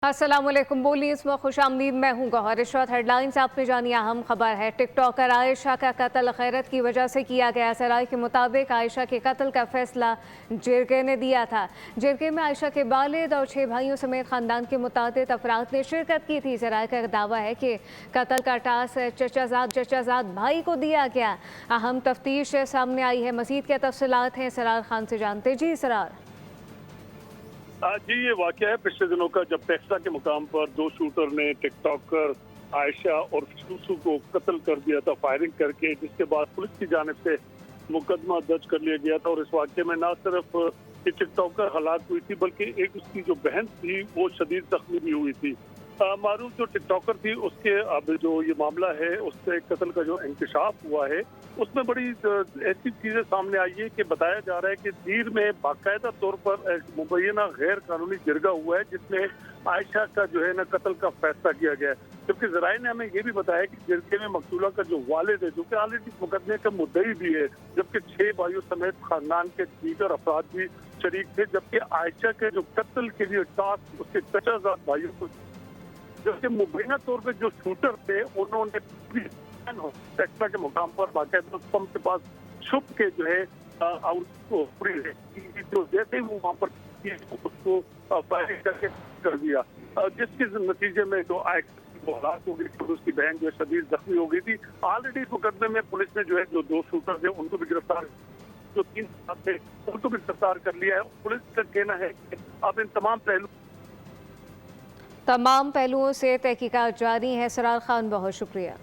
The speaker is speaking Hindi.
अस्सलामुअलैकुम। बोलिए, इसमें खुशामदीद। मैं हूँ गौहर। रिश्वत हेडलाइंस आपने जानी अहम खबर है। टिकटॉकर आयशा का कत्ल गैरत की वजह से किया गया। सराय के मुताबिक आयशा के कत्ल का फैसला जिरगे ने दिया था। जिरगे में आयशा के वालिद और 6 भाइयों समेत खानदान के मुतादिद अफराद ने शिरकत की थी। सराय का दावा है कि कत्ल का टास्क चचाजाद भाई को दिया गया। अहम तफ्तीश सामने आई है। मजीद क्या तफसीलात हैं, सरार खान से जानते। जी सरार। जी, ये वाकया है पिछले दिनों का, जब टेक्सा के मुकाम पर 2 शूटर ने टिकटॉकर आयशा और सूसू को कत्ल कर दिया था फायरिंग करके, जिसके बाद पुलिस की जानिब से मुकदमा दर्ज कर लिया गया था। और इस वाकये में न सिर्फ ये टिकटॉकर हलाक हुई थी, बल्कि एक उसकी जो बहन थी वो शदीद जख्मी भी हुई थी। मारूफ जो टिकटॉकर थी उसके अब जो ये मामला है उससे कत्ल का जो इंकशाफ हुआ है उसमें बड़ी ऐसी चीजें सामने आई है कि बताया जा रहा है कि तीर में बाकायदा तौर पर एक मुबैना गैर कानूनी जिरगा हुआ है, जिसमें आयशा का जो है ना कत्ल का फैसला किया गया है। जबकि जराये ने हमें ये भी बताया कि जिरगे में मकतूला का जो वालिद है, जो कि ऑलरेडी मुकदमे का मुद्दई भी है, जबकि 6 भाइयों समेत खानदान के दीगर अफराद भी शरीक थे। जबकि आयशा के जो कत्ल के लिए टास्क उसके चचाजाद भाइयों को, जबकि मुबैना तौर पर जो शूटर थे उन्होंने टेक्सा के मुकाम पर बाकायदा पंप के पास छुप के जो है उसको जो जैसे ही वो वहाँ पर उसको फायरिंग करके कर दिया, जिसके नतीजे में जो वो हलाक हो गई थी। उसकी बहन जो है शदीद जख्मी हो गई थी। ऑलरेडी मुकदमे में पुलिस ने जो है जो 2 शूटर थे उनको भी गिरफ्तार, जो 3 थे उनको भी गिरफ्तार कर लिया है। पुलिस का कहना है कि अब इन तमाम पहलुओं से तहकीकात जारी है। सरार खान, बहुत शुक्रिया।